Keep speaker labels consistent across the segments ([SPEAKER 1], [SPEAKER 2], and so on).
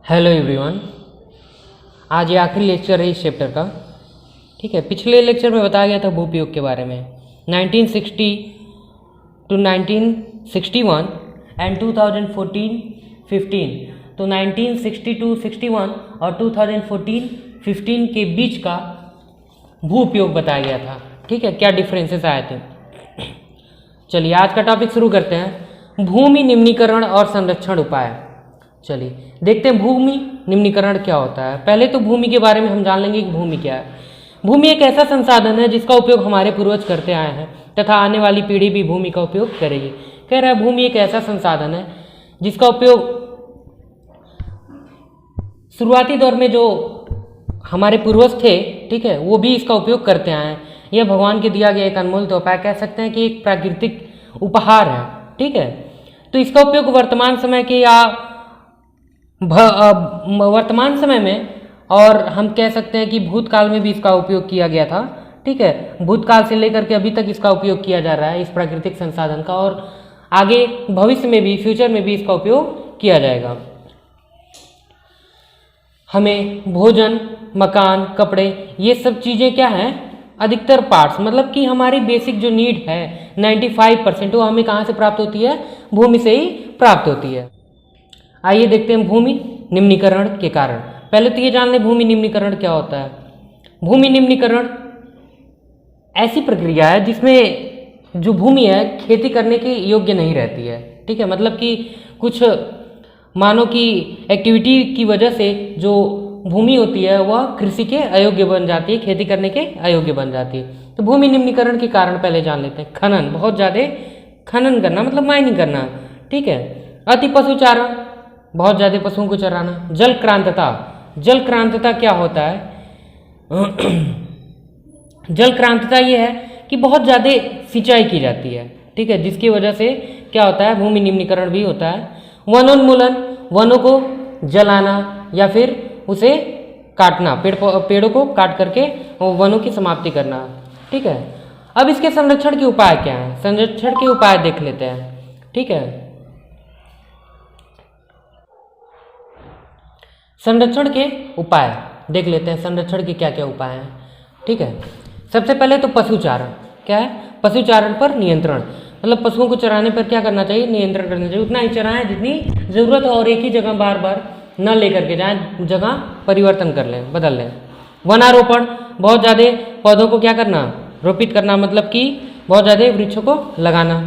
[SPEAKER 1] Hello everyone. आज ये आखिरी लेक्चर है इस चैप्टर का। ठीक है, पिछले लेक्चर में बताया गया था भूपयोग के बारे में 1960 टू 1961 एंड 2014-15। तो 1960 टू 61 और 2014-15 के बीच का भूपयोग बताया गया था। ठीक है, क्या डिफरेंसेस आए थे। चलिए आज का टॉपिक शुरू करते हैं, भूमि निम्नीकरण और संरक्षण उपाय। चलिए देखते हैं भूमि निम्नीकरण क्या होता है। पहले तो भूमि के बारे में हम जान लेंगे कि भूमि क्या है। भूमि एक ऐसा संसाधन है जिसका उपयोग हमारे पूर्वज करते आए हैं तथा आने वाली पीढ़ी भी भूमि का उपयोग करेगी। कह रहा है भूमि एक ऐसा संसाधन है जिसका उपयोग शुरुआती दौर में जो हमारे पूर्वज थे, ठीक है, वो भी इसका उपयोग करते आए हैं। यह भगवान के दिया गया एक अनमोल तोहफा, कह सकते हैं कि एक प्राकृतिक उपहार है। ठीक है, तो इसका उपयोग वर्तमान समय के या वर्तमान समय में और हम कह सकते हैं कि भूतकाल में भी इसका उपयोग किया गया था। ठीक है, भूतकाल से लेकर के अभी तक इसका उपयोग किया जा रहा है इस प्राकृतिक संसाधन का, और आगे भविष्य में भी, फ्यूचर में भी इसका उपयोग किया जाएगा। हमें भोजन, मकान, कपड़े, ये सब चीज़ें क्या हैं, अधिकतर पार्ट्स, मतलब कि हमारी बेसिक जो नीड है 95% वो हमें कहाँ से प्राप्त होती है, भूमि से ही प्राप्त होती है। आइए देखते हैं भूमि निम्नीकरण के कारण। पहले तो ये जान लें भूमि निम्नीकरण क्या होता है। भूमि निम्नीकरण ऐसी प्रक्रिया है जिसमें जो भूमि है खेती करने के योग्य नहीं रहती है। ठीक है, मतलब कि कुछ मानव की एक्टिविटी की वजह से जो भूमि होती है वह कृषि के अयोग्य बन जाती है, खेती करने के अयोग्य बन जाती है। तो भूमि निम्नीकरण के कारण पहले जान लेते हैं। खनन, बहुत ज़्यादा खनन करना मतलब माइनिंग करना। ठीक है, अति पशुचारण, बहुत ज़्यादा पशुओं को चराना। जल क्रांतता, जल क्रांतता क्या होता है जल क्रांतता ये है कि बहुत ज़्यादा सिंचाई की जाती है। ठीक है, जिसकी वजह से क्या होता है, भूमि निम्नीकरण भी होता है। वनोन्मूलन, वनों को जलाना या फिर उसे काटना, पेड़ों को काट करके वनों की समाप्ति करना। ठीक है, अब इसके संरक्षण के उपाय क्या हैं, संरक्षण के उपाय देख लेते हैं। ठीक है, संरक्षण के उपाय देख लेते हैं, संरक्षण के क्या क्या उपाय हैं। ठीक है, सबसे पहले तो पशुचारण। क्या है, पशुचारण पर नियंत्रण, मतलब पशुओं को चराने पर क्या करना चाहिए, नियंत्रण करना चाहिए। उतना ही चराएं जितनी जरूरत हो और एक ही जगह बार बार न लेकर के जाएं, जगह परिवर्तन कर लें, बदल लें। वनारोपण, बहुत ज़्यादा पौधों को क्या करना, रोपित करना, मतलब कि बहुत ज़्यादा वृक्षों को लगाना।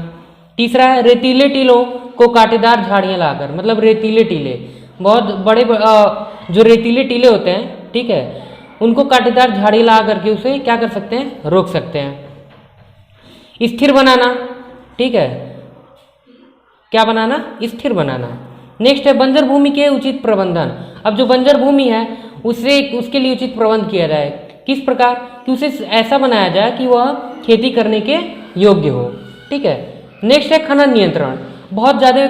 [SPEAKER 1] तीसरा है रेतीले टीलों को कांटेदार झाड़ियाँ लाकर, मतलब रेतीले टीले, बहुत बड़े जो रेतीले टीले होते हैं, ठीक है, उनको कांटेदार झाड़ी ला करके उसे क्या कर सकते हैं, रोक सकते हैं। स्थिर बनाना, ठीक है, क्या बनाना, स्थिर बनाना। नेक्स्ट है बंजर भूमि के उचित प्रबंधन। अब जो बंजर भूमि है उसके लिए उचित प्रबंध किया जाए। किस प्रकार कि उसे ऐसा बनाया जाए कि वह खेती करने के योग्य हो। ठीक है, नेक्स्ट है खनन नियंत्रण। बहुत ज़्यादा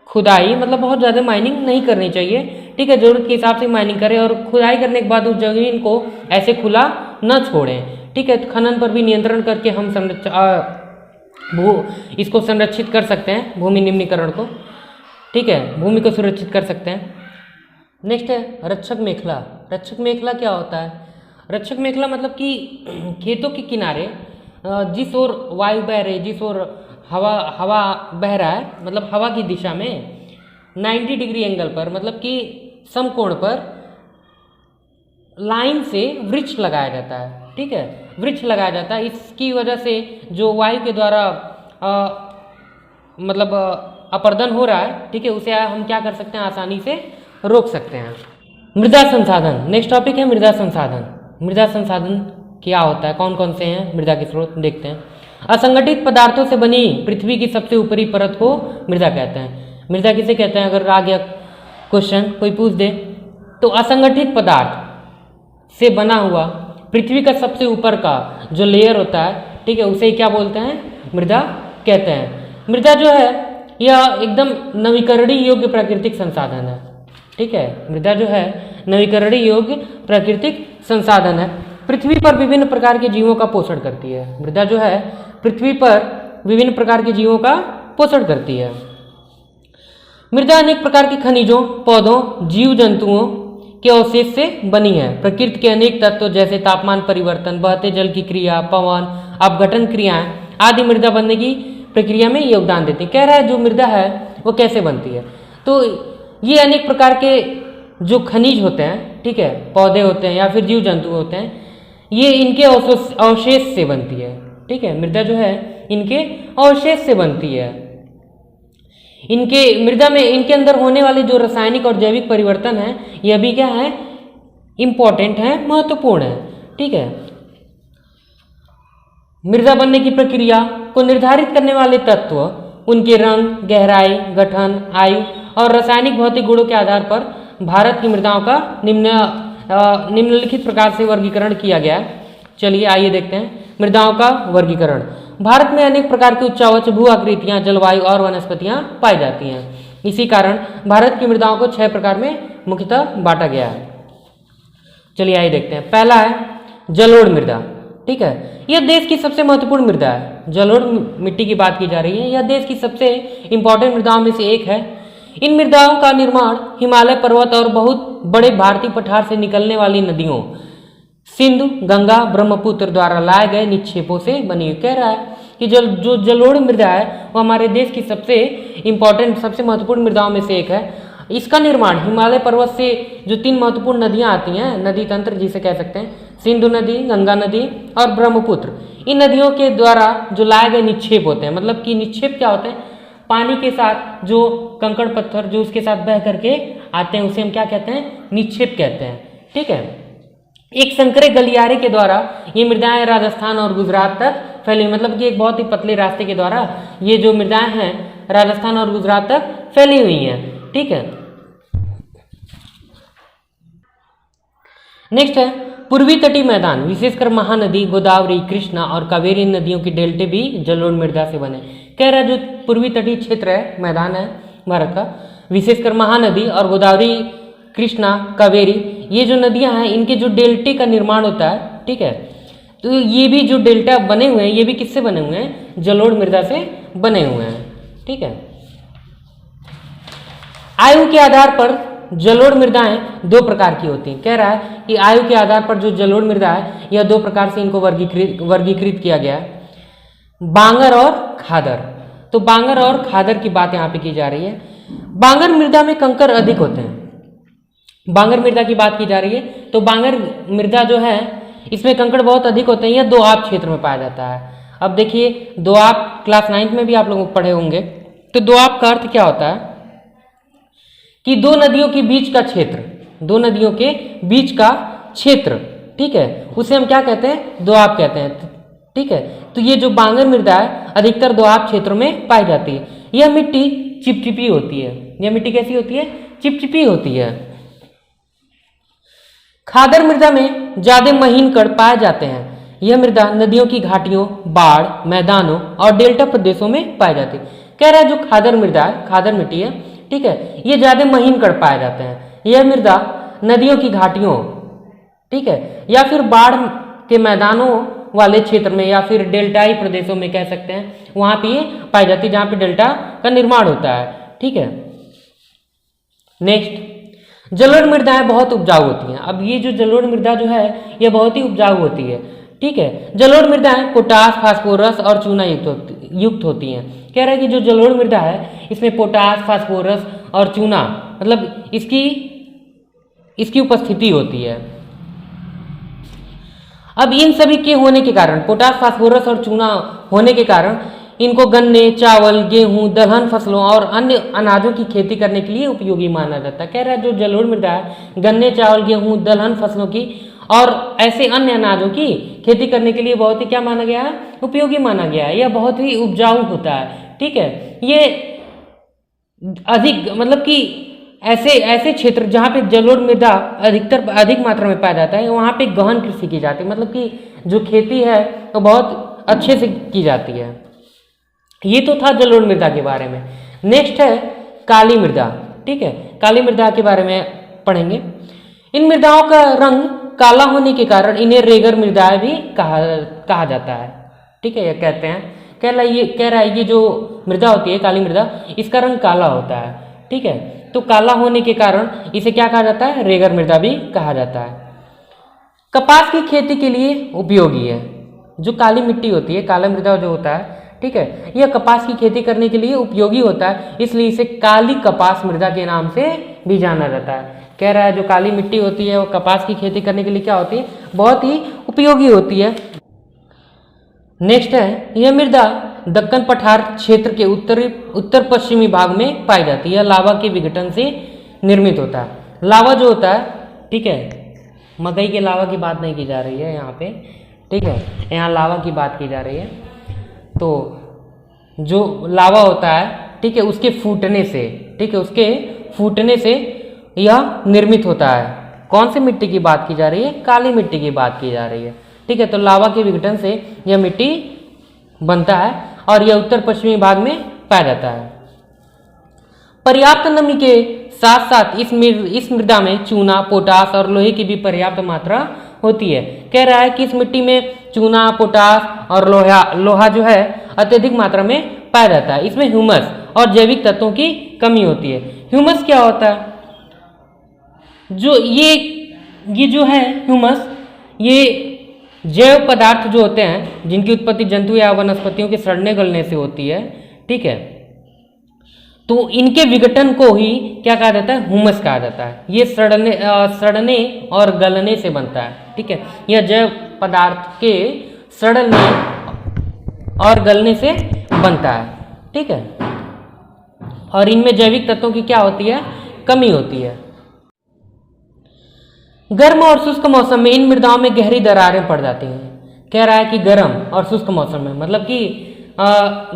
[SPEAKER 1] खुदाई, मतलब बहुत ज़्यादा माइनिंग नहीं करनी चाहिए। ठीक है, जरूरत के हिसाब से माइनिंग करें और खुदाई करने के बाद उस जमीन को ऐसे खुला न छोड़ें। ठीक है, खनन पर भी नियंत्रण करके हम इसको संरक्षित कर सकते हैं, भूमि निम्नीकरण को। ठीक है, भूमि को सुरक्षित कर सकते हैं। नेक्स्ट है रक्षक मेखला। रक्षक मेखला क्या होता है, रक्षक मेखला मतलब कि खेतों के किनारे जिस ओर वायु बह रही, जिस ओर हवा बह रहा है, मतलब हवा की दिशा में 90 डिग्री एंगल पर, मतलब कि समकोण पर लाइन से वृक्ष लगाया जाता है। ठीक है, वृक्ष लगाया जाता है। इसकी वजह से जो वायु के द्वारा मतलब अपर्दन हो रहा है, ठीक है, उसे हम क्या कर सकते हैं, आसानी से रोक सकते हैं। मृदा संसाधन, नेक्स्ट टॉपिक है मृदा संसाधन। मृदा संसाधन क्या होता है, कौन कौन से हैं मृदा के स्रोत, देखते हैं। असंगठित पदार्थों से बनी पृथ्वी की सबसे ऊपरी परत को मृदा कहते हैं। मृदा किसे कहते हैं, अगर आ गया क्वेश्चन कोई पूछ दे तो असंगठित पदार्थ से बना हुआ पृथ्वी का सबसे ऊपर का जो लेयर होता है, ठीक है, उसे क्या बोलते हैं, मृदा कहते हैं। मृदा जो है यह एकदम नवीकरणीय योग्य प्राकृतिक संसाधन है। ठीक है, मृदा जो है नवीकरणीय योग्य प्राकृतिक संसाधन है। पृथ्वी पर विभिन्न प्रकार के जीवों का पोषण करती है। मृदा जो है पृथ्वी पर विभिन्न प्रकार के जीवों का पोषण करती है। मृदा अनेक प्रकार के खनिजों, पौधों, जीव जंतुओं के अवशेष से बनी है। प्रकृति के अनेक तत्व जैसे तापमान परिवर्तन, बहते जल की क्रिया, पवन, अपघटन क्रियाएं आदि मृदा बनने की प्रक्रिया में योगदान देती है। कह रहा है जो मृदा है वो कैसे बनती है, तो ये अनेक प्रकार के जो खनिज होते हैं, ठीक है, पौधे होते हैं या फिर जीव जंतु होते हैं, ये इनके अवशेष से बनती है। ठीक है, मृदा जो है इनके अवशेष से बनती है। इनके मृदा में इनके अंदर होने वाले जो रासायनिक और जैविक परिवर्तन है यह भी क्या है, इंपॉर्टेंट है, महत्वपूर्ण है। ठीक है, मृदा बनने की प्रक्रिया को निर्धारित करने वाले तत्व उनके रंग, गहराई, गठन, आयु और रासायनिक भौतिक गुणों के आधार पर भारत की मृदाओं का निम्नलिखित प्रकार से वर्गीकरण किया गया है। चलिए आइए देखते हैं मृदाओं का वर्गीकरण। भारत में अनेक प्रकार की उच्चावच भू आकृतियां, जलवायु और वनस्पतियां पाई जाती हैं। इसी कारण भारत की मृदाओं को 6 प्रकार में मुख्यतः बांटा गया है। चलिए आइए देखते हैं। पहला है जलोढ़ मृदा। ठीक है, यह देश की सबसे महत्वपूर्ण मृदा है। जलोढ़ मिट्टी की बात की जा रही है, यह देश की सबसे इंपॉर्टेंट मृदाओं में से एक है। इन मृदाओं का निर्माण हिमालय पर्वत और बहुत बड़े भारतीय पठार से निकलने वाली नदियों सिंधु, गंगा, ब्रह्मपुत्र द्वारा लाए गए निक्षेपों से बनी हुई। कह रहा है कि जो जलोढ़ मृदा है वो हमारे देश की सबसे इंपॉर्टेंट, सबसे महत्वपूर्ण मृदाओं में से एक है। इसका निर्माण हिमालय पर्वत से जो 3 महत्वपूर्ण नदियां आती हैं, नदी तंत्र जिसे कह सकते हैं, सिंधु नदी, गंगा नदी और ब्रह्मपुत्र, इन नदियों के द्वारा जो लाए गए निक्षेप होते हैं। मतलब कि निक्षेप क्या होते हैं, पानी के साथ जो कंकड़ पत्थर जो उसके साथ बह करके आते हैं उसे हम क्या कहते हैं, निक्षेप कहते हैं। ठीक है, एक संकरे गलियारे के द्वारा ये मृदाएं राजस्थान और गुजरात तक फैली, मतलब कि एक बहुत ही पतले रास्ते के द्वारा ये जो मृदाएं हैं राजस्थान और गुजरात तक फैली हुई हैं। ठीक है, नेक्स्ट है पूर्वी तटीय मैदान, विशेषकर महानदी, गोदावरी, कृष्णा और कावेरी नदियों के डेल्टे भी जलोढ़ मृदा से बने। कह रहा है जो पूर्वी तटीय क्षेत्र है, मैदान है भारत का, विशेषकर महानदी और गोदावरी, कृष्णा, कावेरी, ये जो नदियां हैं इनके जो डेल्टे का निर्माण होता है। ठीक है, तो ये भी जो डेल्टा बने हुए हैं ये भी किससे बने हुए हैं, जलोढ़ मृदा से बने हुए हैं। ठीक है, आयु के आधार पर जलोढ़ मृदाएं 2 प्रकार की होती हैं। कह रहा है कि आयु के आधार पर जो जलोढ़ मृदा है यह 2 प्रकार से इनको वर्गीकृत किया गया है, बांगर और खादर। तो बांगर और खादर की बात यहाँ पे की जा रही है। बांगर मृदा में कंकर अधिक होते हैं। बांगर मृदा की बात की जा रही है तो बांगर मृदा जो है इसमें कंकड़ बहुत अधिक होते हैं। यह दोआब क्षेत्र में पाया जाता है। अब देखिए दोआब क्लास 9th में भी आप लोग पढ़े होंगे। तो दोआब का अर्थ क्या होता है कि 2 नदियों के बीच का क्षेत्र, 2 नदियों के बीच का क्षेत्र, ठीक है, उसे हम क्या कहते हैं, दोआब कहते हैं। ठीक है, तो ये जो बांगर मृदा है अधिकतर दोआब क्षेत्रों में पाई जाती है। यह मिट्टी चिपचिपी होती है। यह मिट्टी कैसी होती है, चिपचिपी होती है। खादर मृदा में ज्यादा महीन कण पाए जाते हैं। यह मृदा नदियों की घाटियों, बाढ़, मैदानों और डेल्टा प्रदेशों में पाई जाती है। कह रहा है जो खादर मृदा है, खादर मिट्टी है, ठीक है, ये ज्यादा महीन कण पाए जाते हैं। यह मृदा नदियों की घाटियों, ठीक है, या फिर बाढ़ के मैदानों वाले क्षेत्र में या फिर डेल्टाई प्रदेशों में कह सकते हैं, वहां पे पाई जाती है जहां पे डेल्टा का निर्माण होता है। ठीक है, नेक्स्ट, जलोढ़ मृदाएं बहुत उपजाऊ होती हैं। अब ये जो जलोढ़ मृदा जो है यह बहुत ही उपजाऊ होती है। ठीक है, जलोढ़ मृदाएं पोटास, फास्फोरस और चूना युक्त होती हैं। कह रहा है कि जो जलोढ़ मृदा है इसमें पोटास, फास्फोरस और चूना, मतलब इसकी उपस्थिति होती है। अब इन सभी के होने के कारण, पोटास, फास्फोरस और चूना होने के कारण इनको गन्ने, चावल, गेहूं, दलहन फसलों और अन्य अनाजों की खेती करने के लिए उपयोगी माना जाता है। कह रहा है जो जलोढ़ मृदा है गन्ने, चावल, गेहूं, दलहन फसलों की और ऐसे अन्य अनाजों की खेती करने के लिए बहुत ही क्या माना गया है, उपयोगी माना गया है। यह बहुत ही उपजाऊ होता है। ठीक है, ये अधिक, मतलब कि ऐसे क्षेत्र जहाँ पे जलोढ़ मृदा अधिक मात्रा में पाया जाता है वहाँ पे गहन कृषि की जाती है। मतलब कि जो खेती है वो बहुत अच्छे से की जाती है। ये तो था जलोढ़ मृदा के बारे में। नेक्स्ट है काली मृदा। ठीक है, काली मृदा के बारे में पढ़ेंगे। इन मृदाओं का रंग काला होने के कारण इन्हें रेगर मृदाएं भी कहा जाता है। ठीक है, ये कहते हैं, कह रहा है ये जो मृदा होती है काली मृदा, इसका रंग काला होता है। ठीक है। तो काला होने के कारण इसे क्या कहा जाता है, रेगर मृदा भी कहा जाता है। कपास की खेती के लिए उपयोगी है। जो काली मिट्टी होती है, काला मृदा जो होता है, ठीक है, यह कपास की खेती करने के लिए उपयोगी होता है, इसलिए इसे काली कपास मृदा के नाम से भी जाना जाता है। कह रहा है जो काली मिट्टी होती है वो कपास की खेती करने के लिए क्या होती है, बहुत ही उपयोगी होती है। नेक्स्ट है, यह मृदा दक्कन पठार क्षेत्र के उत्तर पश्चिमी भाग में पाई जाती है। यह लावा के विघटन से निर्मित होता है। लावा जो होता है, ठीक है, मकई के लावा की बात नहीं की जा रही है यहाँ पे, ठीक है, यहाँ लावा की बात की जा रही है। तो जो लावा होता है, ठीक है, उसके फूटने से, ठीक है, उसके फूटने से यह निर्मित होता है। कौन सी मिट्टी की बात की जा रही है, काली मिट्टी की बात की जा रही है, ठीक है। तो लावा के विघटन से यह मिट्टी बनता है और यह उत्तर पश्चिमी भाग में पाया जाता है। पर्याप्त नमी के साथ साथ इस मृदा में चूना, पोटास और लोहे की भी पर्याप्त मात्रा होती है। कह रहा है कि इस मिट्टी में चूना, पोटास और लोहा जो है अत्यधिक मात्रा में पाया जाता है। इसमें ह्यूमस और जैविक तत्वों की कमी होती है। ह्यूमस क्या होता है, जो ये जो है ह्यूमस, ये जैव पदार्थ जो होते हैं जिनकी उत्पत्ति जंतु या वनस्पतियों के सड़ने गलने से होती है, ठीक है, तो इनके विघटन को ही क्या कहा जाता है, ह्यूमस कहा जाता है। ये सड़ने और गलने से बनता है, ठीक है। यह जैव पदार्थ के सड़ने और गलने से बनता है, ठीक है, और इनमें जैविक तत्वों की क्या होती है, कमी होती है। गर्म और शुष्क मौसम में इन मृदाओं में गहरी दरारें पड़ जाती हैं। कह रहा है कि गर्म और शुष्क मौसम में, मतलब कि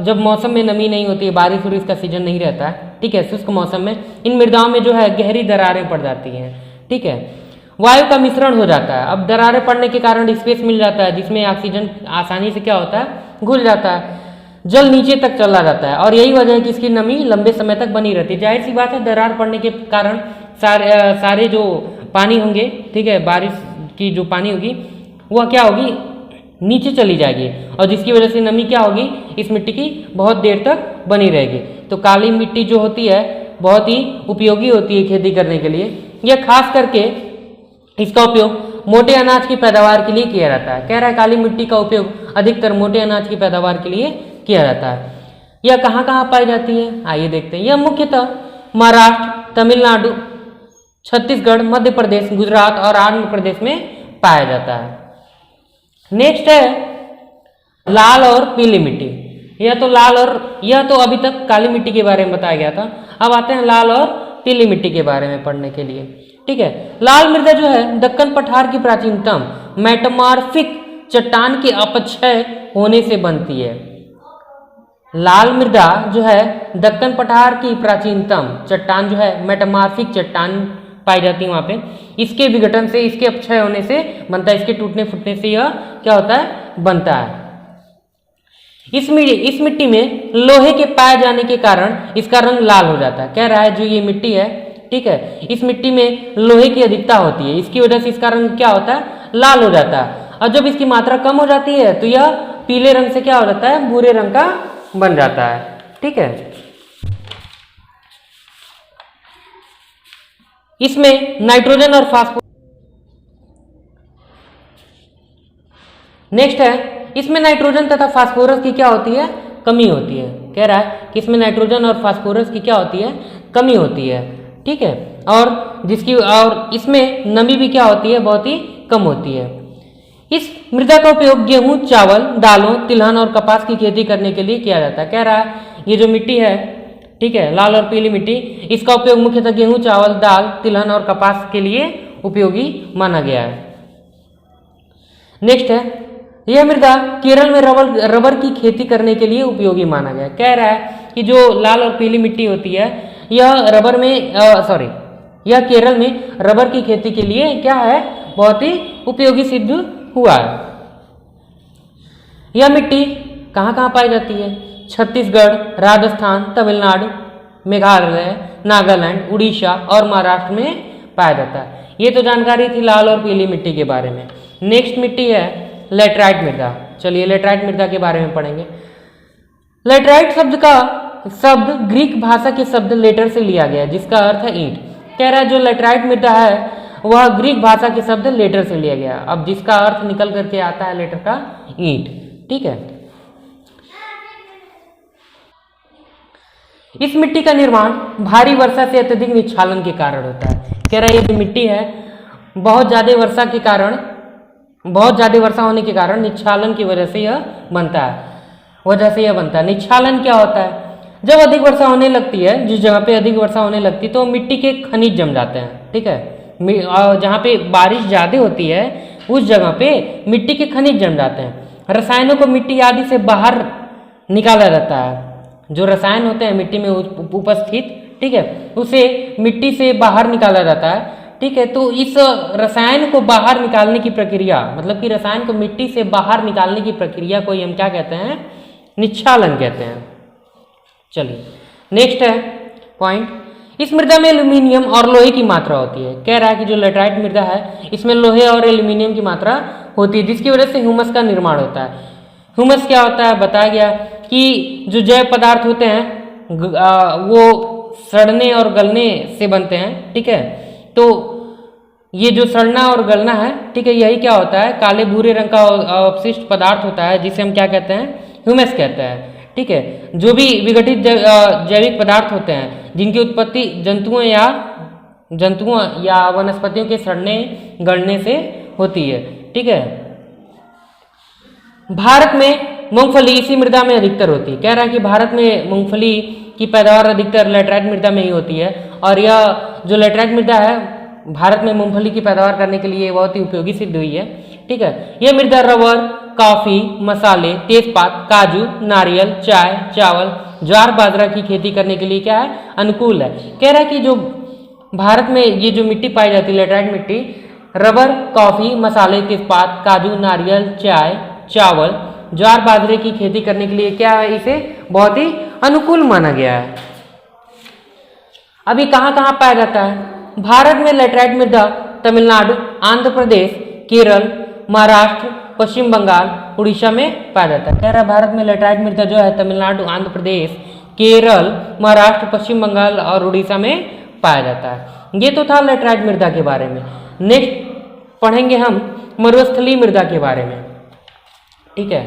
[SPEAKER 1] जब मौसम में नमी नहीं होती है, बारिश वारिश का सीजन नहीं रहता है, ठीक है, शुष्क मौसम में इन मृदाओं में जो है गहरी दरारें पड़ जाती हैं, ठीक है। वायु का मिश्रण हो जाता है। अब दरारें पड़ने के कारण स्पेस मिल जाता है जिसमें ऑक्सीजन आसानी से क्या होता है, घुल जाता है, जल नीचे तक चला जाता है और यही वजह है कि इसकी नमी लंबे समय तक बनी रहती है। जाहिर सी बात है, दरार पड़ने के कारण सारे जो पानी होंगे, ठीक है, बारिश की जो पानी होगी वह क्या होगी, नीचे चली जाएगी और जिसकी वजह से नमी क्या होगी, इस मिट्टी की बहुत देर तक बनी रहेगी। तो काली मिट्टी जो होती है बहुत ही उपयोगी होती है खेती करने के लिए। यह खास करके इसका उपयोग मोटे अनाज की पैदावार के लिए किया जाता है। कह रहा है काली मिट्टी का उपयोग अधिकतर मोटे अनाज की पैदावार के लिए किया जाता है। यह कहाँ कहाँ पाई जाती है, आइए देखते हैं। यह मुख्यतः महाराष्ट्र, तमिलनाडु, छत्तीसगढ़, मध्य प्रदेश, गुजरात और आंध्र प्रदेश में पाया जाता है। नेक्स्ट है लाल और पीली मिट्टी। यह तो अभी तक काली मिट्टी के बारे में बताया गया था। अब आते हैं लाल और पीली मिट्टी के बारे में पढ़ने के लिए, ठीक है। लाल मृदा जो है दक्कन पठार की प्राचीनतम मेटामॉर्फिक चट्टान के अपक्षय होने से बनती है। लाल मृदा जो है दक्कन पठार की प्राचीनतम चट्टान जो है मेटामॉर्फिक चट्टान पाई जाती है वहां पे, इसके विघटन से, इसके अपक्षय होने से बनता है। इसके टूटने फूटने से यह क्या होता है, बनता है। इस मिट्टी में लोहे के पाए जाने के कारण इसका रंग लाल हो जाता है। कह रहा है जो ये मिट्टी है, ठीक है, इस मिट्टी में लोहे की अधिकता होती है, इसकी वजह से इसका रंग क्या होता है, लाल हो जाता है। और जब इसकी मात्रा कम हो जाती है तो यह पीले रंग से क्या हो जाता है, भूरे रंग का बन जाता है, ठीक है। इसमें नाइट्रोजन और फास्फोरस, नेक्स्ट है, इसमें नाइट्रोजन तथा फास्फोरस की क्या होती है, कमी होती है। कह रहा है कि इसमें नाइट्रोजन और फास्फोरस की क्या होती है, कमी होती है, ठीक है, और इसमें नमी भी क्या होती है, बहुत ही कम होती है। इस मृदा का उपयोग गेहूं, चावल, दालों, तिलहन और कपास की खेती करने के लिए किया जाता है। कह रहा है ये जो मिट्टी है, ठीक है, लाल और पीली मिट्टी, इसका उपयोग मुख्यतः गेहूं, चावल, दाल, तिलहन और कपास के लिए उपयोगी माना गया है। नेक्स्ट है, यह मृदा केरल में रबर की खेती करने के लिए उपयोगी माना गया है। कह रहा है कि जो लाल और पीली मिट्टी होती है यह केरल में रबर की खेती के लिए क्या है, बहुत ही उपयोगी सिद्ध हुआ है। यह मिट्टी कहाँ कहाँ पाई जाती है, छत्तीसगढ़, राजस्थान, तमिलनाडु, मेघालय, नागालैंड, उड़ीसा और महाराष्ट्र में पाया जाता है। ये तो जानकारी थी लाल और पीली मिट्टी के बारे में। नेक्स्ट मिट्टी है लैटराइट मृदा। चलिए लैटराइट मृदा के बारे में पढ़ेंगे। लैटराइट शब्द का शब्द ग्रीक भाषा के शब्द लेटर से लिया गया है, जिसका अर्थ है ईंट। कह रहा है जो लेटराइट मृदा है वह ग्रीक भाषा के शब्द लेटर से लिया गया, अब जिसका अर्थ निकल करके आता है लेटर का ईंट। ठीक है, इस मिट्टी का निर्माण भारी वर्षा से अत्यधिक निक्षालन के कारण होता है। कह रहा है ये जो मिट्टी है बहुत ज्यादा वर्षा होने के कारण निक्षालन की वजह से यह बनता है। निक्षालन क्या होता है? जब अधिक वर्षा होने लगती है, जिस जगह पे अधिक वर्षा होने लगती है तो मिट्टी के खनिज जम जाते हैं। ठीक है, जहाँ पे बारिश ज्यादा होती है उस जगह पे मिट्टी के खनिज जम जाते हैं। रसायनों को मिट्टी आदि से बाहर निकाला जाता है, जो रसायन होते हैं मिट्टी में उपस्थित, ठीक है, उसे मिट्टी से बाहर निकाला जाता है। ठीक है, तो इस रसायन को बाहर निकालने की प्रक्रिया, मतलब कि रसायन को मिट्टी से बाहर निकालने की प्रक्रिया को हम क्या कहते हैं? निक्षालन कहते हैं। चलिए नेक्स्ट है पॉइंट, इस मृदा में एल्यूमिनियम और लोहे की मात्रा होती है। कह रहा है कि जो लेटराइट मृदा है इसमें लोहे और एल्यूमिनियम की मात्रा होती है, जिसकी वजह से ह्यूमस का निर्माण होता है। ह्यूमस क्या होता है? बताया गया कि जो जैव पदार्थ होते हैं वो सड़ने और गलने से बनते हैं। ठीक है, तो ये जो सड़ना और गलना है, ठीक है, यही क्या होता है? काले भूरे रंग का अवशिष्ट पदार्थ होता है, जिसे हम क्या कहते हैं? ह्यूमस कहते हैं। ठीक है, जो भी विघटित जैविक पदार्थ होते हैं जिनकी उत्पत्ति जंतुओं या वनस्पतियों के सड़ने गलने से होती है। ठीक है, भारत में मूंगफली इसी मृदा में अधिकतर होती है। कह रहा है कि भारत में मूंगफली की पैदावार अधिकतर लेटराइट मृदा में ही होती है, और यह जो लेटराइट मृदा है भारत में मूंगफली की पैदावार करने के लिए बहुत ही उपयोगी सिद्ध हुई है। ठीक है, यह मृदा रबर, कॉफी, मसाले, तेजपात, काजू, नारियल, चाय, चावल, ज्वार, बाजरा की खेती करने के लिए क्या है? अनुकूल है। कह रहा है कि जो भारत में ये जो मिट्टी पाई जाती है लेटराइट मिट्टी, रबर, कॉफी, मसाले, तेजपात, काजू, नारियल, चाय, चावल, ज्वार, बाजरे की खेती करने के लिए क्या है? इसे बहुत ही अनुकूल माना गया है। अभी कहाँ कहाँ पाया जाता है? भारत में लेटराइट मृदा तमिलनाडु, आंध्र प्रदेश, केरल, महाराष्ट्र, पश्चिम बंगाल, उड़ीसा में पाया जाता है। कह रहा है भारत में लेटराइट मृदा जो है तमिलनाडु, आंध्र प्रदेश, केरल, महाराष्ट्र, पश्चिम बंगाल और उड़ीसा में पाया जाता है। ये तो था लेटराइट मृदा के बारे में। नेक्स्ट पढ़ेंगे हम मरुस्थलीय मृदा के बारे में। ठीक है,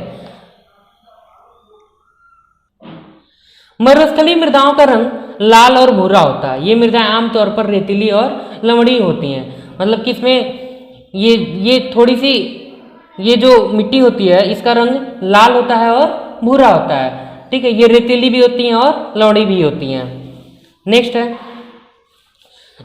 [SPEAKER 1] मरुस्थलीय मृदाओं का रंग लाल और भूरा होता है। ये मृदाएं आमतौर पर रेतीली और लवणीय होती हैं, मतलब कि इसमें ये थोड़ी सी ये जो मिट्टी होती है इसका रंग लाल होता है और भूरा होता है। ठीक है, ये रेतीली भी होती हैं और लवणी भी होती हैं। नेक्स्ट है,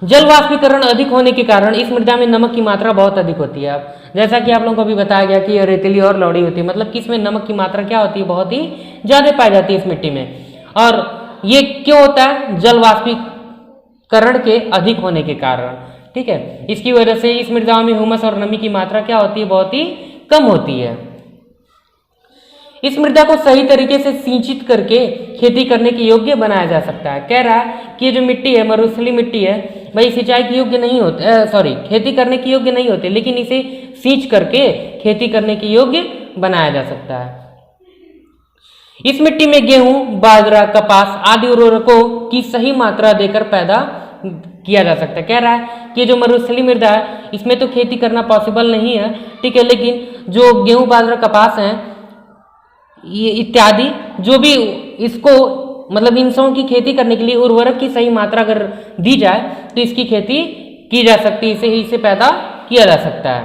[SPEAKER 1] जल वाष्पीकरण अधिक होने के कारण इस मृदा में नमक की मात्रा बहुत अधिक होती है। अब जैसा कि आप लोगों को अभी बताया गया कि ये रेतीली और लवणी होती है, मतलब कि इसमें नमक की मात्रा क्या होती है? बहुत ही ज्यादा पाई जाती है इस मिट्टी में। और ये क्यों होता है? जल वाष्पीकरण के अधिक होने के कारण। ठीक है, इसकी वजह से इस मृदाओं में ह्यूमस और नमी की मात्रा क्या होती है? बहुत ही कम होती है। इस मृदा को सही तरीके से सिंचित करके खेती करने के योग्य बनाया जा सकता है। कह रहा है कि ये जो मिट्टी है, मरुस्थलीय मिट्टी है, भाई सिंचाई के योग्य नहीं होते, खेती करने के योग्य नहीं होते, लेकिन इसे सींच करके खेती करने के योग्य बनाया जा सकता है। इस मिट्टी में गेहूं, बाजरा, कपास आदि उर्वरकों की सही मात्रा देकर पैदा किया जा सकता है। कह रहा है कि जो मरुस्थलीय मृदा है इसमें तो खेती करना पॉसिबल नहीं है। ठीक है, लेकिन जो गेहूं, बाजरा, कपास हैं ये इत्यादि जो भी इसको मतलब इन सबों की खेती करने के लिए उर्वरक की सही मात्रा अगर दी जाए तो इसकी खेती की जा सकती है, इसे पैदा किया जा सकता है।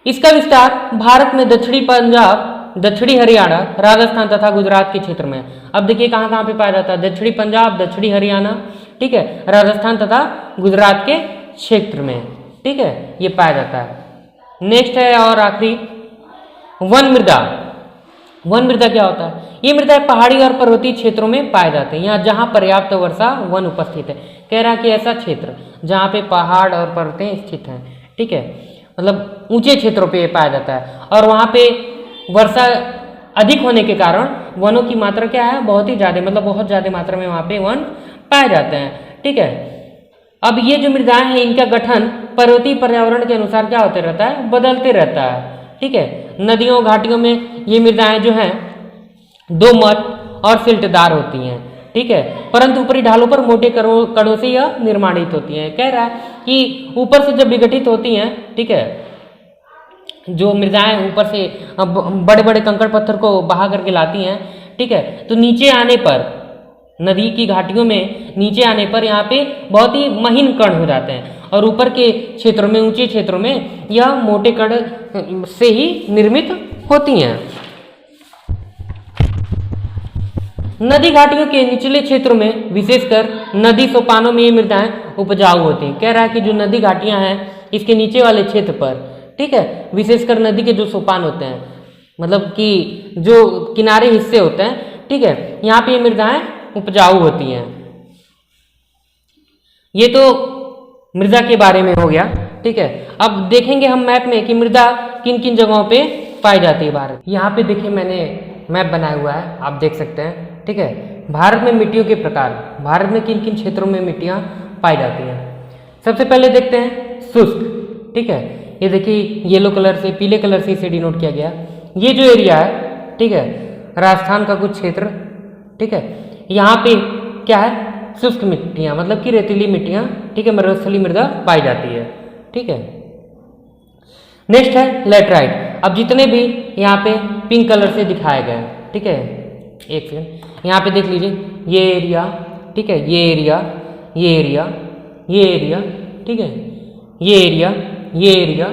[SPEAKER 1] इसका विस्तार भारत में दक्षिणी पंजाब, दक्षिणी हरियाणा, राजस्थान तथा गुजरात के क्षेत्र में। अब देखिए कहाँ कहाँ पे पाया जाता है? दक्षिणी पंजाब, दक्षिणी हरियाणा, ठीक है, राजस्थान तथा गुजरात के क्षेत्र में। ठीक है, ये पाया जाता है। नेक्स्ट है और आखिरी वन मृदा। वन मृदा क्या होता है? ये मृदा पहाड़ी और पर्वतीय क्षेत्रों में पाए जाते हैं, यहाँ जहाँ पर्याप्त वर्षा वन उपस्थित है। कह रहा है कि ऐसा क्षेत्र जहाँ पे पहाड़ और पर्वतें स्थित हैं, ठीक है, मतलब ऊंचे क्षेत्रों पे पाया जाता है, और वहाँ पे वर्षा अधिक होने के कारण वनों की मात्रा क्या है? बहुत ही ज़्यादा, मतलब बहुत ज़्यादा मात्रा में वहाँ पे वन पाए जाते हैं। ठीक है, अब ये जो मृदाएं हैं इनका गठन पर्वतीय पर्यावरण के अनुसार क्या होते रहता है? बदलते रहता है। ठीक है, नदियों घाटियों में ये मृदाएं जो हैं दोमट और सिल्टदार होती हैं, ठीक है, परंतु ऊपरी ढालों पर मोटे कणों से यह निर्माणित होती हैं। कह रहा है कि ऊपर से जब विघटित होती हैं, ठीक है, जो मृदाएं ऊपर से बड़े बड़े कंकड़ पत्थर को बहा करके लाती हैं, ठीक है, तो नीचे आने पर नदी की घाटियों में नीचे आने पर यहाँ पे बहुत ही महीन कण हो जाते हैं और ऊपर के क्षेत्रों में, ऊंचे क्षेत्रों में यह मोटे कण से ही निर्मित होती हैं। नदी घाटियों के निचले क्षेत्रों में विशेषकर नदी सोपानों में ये मृदाएं उपजाऊ होती हैं। कह रहा है कि जो नदी घाटियां हैं इसके नीचे वाले क्षेत्र पर, ठीक है, विशेषकर नदी के जो सोपान होते हैं, मतलब कि जो किनारे हिस्से होते हैं, ठीक है, यहाँ पे ये मृदाएं उपजाऊ होती हैं। ये तो मृदा के बारे में हो गया, ठीक है। अब देखेंगे हम मैप में कि मृदा किन किन जगहों पे पाई जाती है भारत। यहाँ पे देखिए मैंने मैप बनाया हुआ है, आप देख सकते हैं, ठीक है। भारत में मिट्टियों के प्रकार, भारत में किन किन क्षेत्रों में मिट्टियाँ पाई जाती हैं। सबसे पहले देखते हैं शुष्क, ठीक है, ये देखिए येलो कलर से, पीले कलर से इसे डिनोट किया गया। ये जो एरिया है, ठीक है, राजस्थान का कुछ क्षेत्र, ठीक है, यहाँ पे क्या है, शुष्क मिट्टियाँ, मतलब कि रेतीली मिट्टियाँ, ठीक है, मरुस्थलीय मृदा पाई जाती है, ठीक है। नेक्स्ट है लैटराइट। अब जितने भी यहाँ पे पिंक कलर से दिखाए गए हैं, ठीक है, एक सेकंड, यहाँ पे देख लीजिए ये एरिया, ठीक है, ये एरिया, ये एरिया, ये एरिया, ठीक है, ये एरिया, ये एरिया,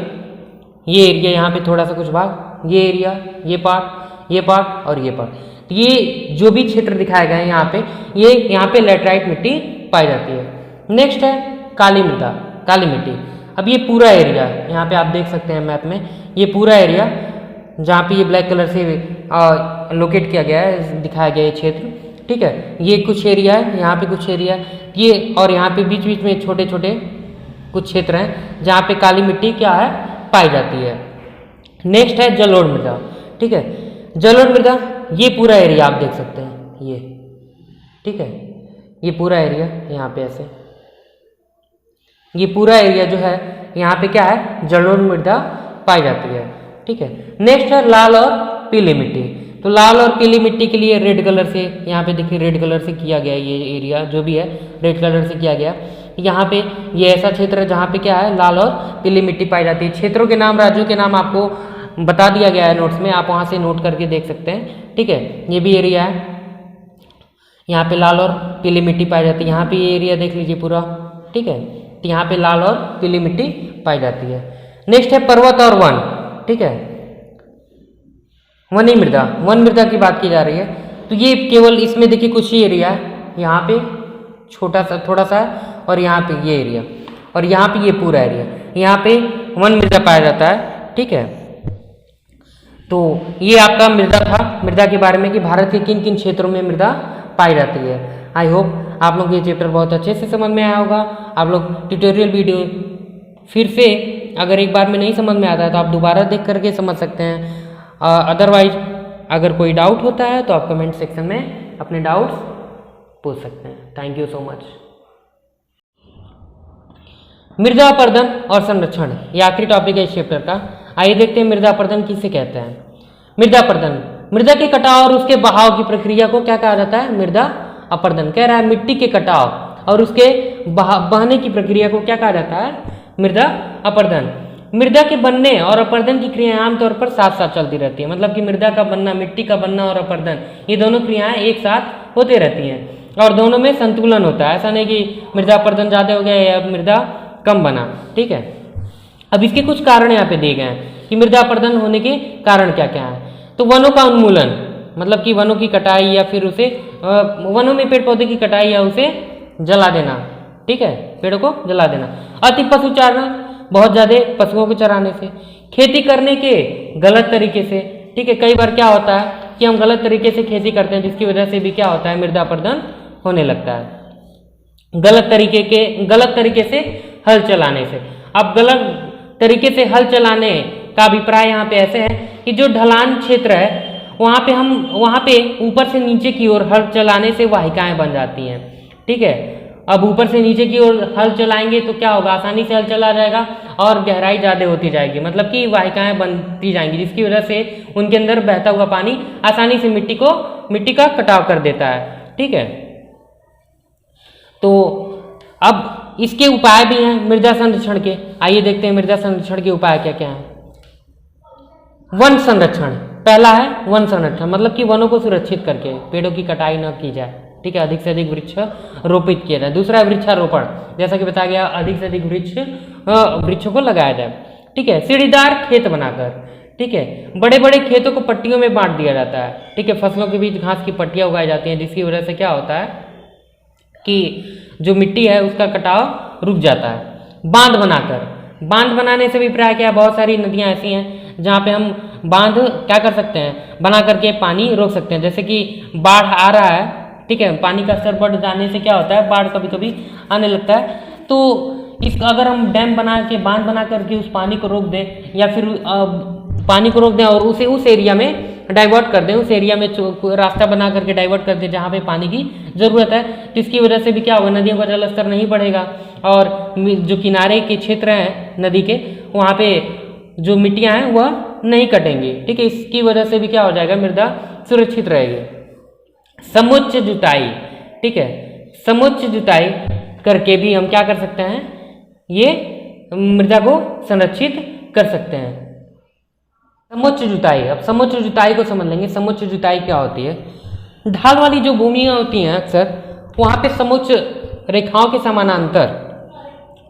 [SPEAKER 1] ये एरिया, यहाँ पे थोड़ा सा कुछ भाग, ये एरिया, ये पार्ट, ये पार्ट और ये पार्ट, ये जो भी क्षेत्र दिखाए गए हैं यहाँ पे, ये यहाँ पे लैटराइट मिट्टी पाई जाती है। नेक्स्ट है काली मृदा, काली मिट्टी। अब ये पूरा एरिया यहाँ पे आप देख सकते हैं मैप में, ये पूरा एरिया जहाँ पे ये ब्लैक कलर से लोकेट किया गया है, दिखाया गया है क्षेत्र, ठीक है, ये कुछ एरिया है, यहाँ पे कुछ एरिया ये, और यहाँ पे बीच बीच में छोटे छोटे कुछ क्षेत्र हैं जहाँ पे काली मिट्टी क्या है, पाई जाती है। नेक्स्ट है जलोढ़ मृदा, ठीक है, जलोढ़ मृदा, ये पूरा एरिया आप देख सकते हैं, ये, ठीक है, ये पूरा एरिया यहाँ पे ऐसे, ये पूरा एरिया जो है यहाँ पे क्या है, जलोढ़ मृदा पाई जाती है, ठीक है। नेक्स्ट है लाल और पीली मिट्टी। तो लाल और पीली मिट्टी के लिए रेड कलर से, यहाँ पे देखिए रेड कलर से किया गया, ये एरिया जो भी है रेड कलर से किया गया। यहाँ पे ये ऐसा क्षेत्र है जहाँ पे क्या है, लाल और पीली मिट्टी पाई जाती है। क्षेत्रों के नाम, राज्यों के नाम आपको बता दिया गया है नोट्स में, आप वहाँ से नोट करके देख सकते हैं, ठीक है। ये भी एरिया है, यहाँ पे लाल और पीली मिट्टी पाई जाती है। यहाँ पे ये एरिया देख लीजिए पूरा, ठीक है, तो यहाँ पे लाल और पीली मिट्टी पाई जाती है। नेक्स्ट है पर्वत और वन, ठीक है, वनी मृदा, वन मृदा की बात की जा रही है। तो ये केवल इसमें देखिए कुछ ही एरिया है, यहाँ पे छोटा सा थोड़ा सा है, और यहाँ पे ये एरिया, और यहाँ पे ये पूरा एरिया, यहाँ पे वन मृदा पाया जाता है, ठीक है। तो ये आपका मृदा था, मृदा के बारे में कि भारत के किन किन क्षेत्रों में मृदा पाई जाती है। आई होप आप लोग ये चैप्टर बहुत अच्छे से समझ में आया होगा। आप लोग ट्यूटोरियल वीडियो फिर से अगर एक बार में नहीं समझ में आता है तो आप दोबारा देख करके समझ सकते हैं। अदरवाइज अगर कोई डाउट होता है तो आप कमेंट सेक्शन में अपने डाउट्स पूछ सकते हैं। Thank you so much. मृदा अपर्दन और संरक्षण, ये आखिरी टॉपिक है इस चैप्टर का। आइए देखते हैं मृदा अपर्दन किसे कहते हैं। मृदा अपर्दन, मृदा के कटाव और उसके बहाव की प्रक्रिया को क्या कहा जाता है, मृदा अपर्दन। कह रहा है मिट्टी के कटाव और उसके बहने की प्रक्रिया को क्या कहा जाता है, मृदा अपर्दन। मृदा के बनने और अपर्दन की क्रियाएं आमतौर पर साथ साथ चलती रहती है, मतलब कि मृदा का बनना, मिट्टी का बनना और अपर्दन, ये दोनों क्रियाएं एक साथ होते रहती हैं और दोनों में संतुलन होता है। ऐसा नहीं कि मृदा अपर्दन ज्यादा हो गया या मृदा कम बना, ठीक है। अब इसके कुछ कारण यहाँ पे दिए गए हैं कि मृदा अपर्दन होने के कारण क्या क्या है। तो वनों का उन्मूलन, मतलब कि वनों की कटाई या फिर उसे वनों में पेड़ पौधे की कटाई या उसे जला देना, ठीक है, पेड़ों को जला देना। अति पशु चारण, बहुत ज्यादा पशुओं को चराने से। खेती करने के गलत तरीके से, ठीक है, कई बार क्या होता है कि हम गलत तरीके से खेती करते हैं जिसकी वजह से भी क्या होता है, मृदा अपर्दन होने लगता है। गलत तरीके से हल चलाने से। अब गलत तरीके से हल चलाने का अभिप्राय यहाँ पे ऐसे है कि जो ढलान क्षेत्र है वहाँ पे ऊपर से नीचे की ओर हल चलाने से वाहिकाएं बन जाती हैं, ठीक है। अब ऊपर से नीचे की ओर हल चलाएंगे तो क्या होगा, आसानी से हल चला जाएगा और गहराई ज़्यादा होती जाएगी, मतलब कि वाहिकाएं बनती जाएंगी, जिसकी वजह से उनके अंदर बहता हुआ पानी आसानी से मिट्टी का कटाव कर देता है। ठीक है, तो अब इसके उपाय भी हैं मृदा संरक्षण के। आइए देखते हैं मृदा संरक्षण के उपाय क्या क्या हैं। वन संरक्षण, पहला है वन संरक्षण, मतलब कि वनों को सुरक्षित करके पेड़ों की कटाई न की जाए। ठीक है, अधिक से अधिक वृक्ष रोपित किया जाए। दूसरा है वृक्षारोपण, जैसा कि बताया गया अधिक से अधिक वृक्षों को लगाया जाए। ठीक है, सीढ़ीदार खेत बनाकर, ठीक है, बड़े बड़े खेतों को पट्टियों में बांट दिया जाता है। ठीक है, फसलों के बीच घास की पट्टियां उगाई जाती हैं, जिसकी वजह से क्या होता है कि जो मिट्टी है उसका कटाव रुक जाता है। बांध बनाने से भी प्राय क्या, बहुत सारी नदियां ऐसी हैं जहाँ पे हम बांध क्या कर सकते हैं, बना करके पानी रोक सकते हैं। जैसे कि बाढ़ आ रहा है, ठीक है, पानी का स्तर बढ़ जाने से क्या होता है, बाढ़ कभी कभी आने लगता है, तो अगर हम डैम बना के बांध बना करके उस पानी को रोक दें, या फिर पानी को रोक दें और उसे उस एरिया में डाइवर्ट कर दें, उस एरिया में रास्ता बना करके डाइवर्ट कर दें जहाँ पे पानी की ज़रूरत है, तो इसकी वजह से भी क्या होगा, नदियों का जल स्तर नहीं बढ़ेगा और जो किनारे के क्षेत्र हैं नदी के, वहाँ पे जो मिट्टियाँ हैं वह नहीं कटेंगी। ठीक है, इसकी वजह से भी क्या हो जाएगा, मृदा सुरक्षित रहेगी। समुच्च जुताई, ठीक है, समुच्च जुताई करके भी हम क्या कर सकते हैं, ये मृदा को संरक्षित कर सकते हैं। समुच्च जुताई, अब समुच्च जुताई को समझ लेंगे। समुच्च जुताई क्या होती है, ढाल वाली जो भूमियां होती हैं अक्सर, वहां पे समुच्च रेखाओं के समानांतर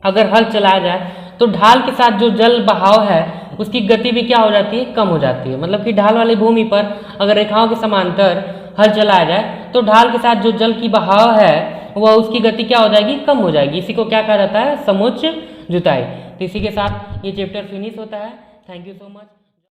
[SPEAKER 1] अगर हल चलाया जाए तो ढाल के साथ जो जल बहाव है उसकी गति भी क्या हो जाती है, कम हो जाती है। मतलब कि ढाल वाली भूमि पर अगर रेखाओं के समांतर हल चलाया जाए तो ढाल के साथ जो जल की बहाव है वह उसकी गति क्या हो जाएगी, कम हो जाएगी। इसी को क्या कहा जाता है, समुच्च जुताई। तो इसी के साथ ये चैप्टर फिनिश होता है। Thank you so much.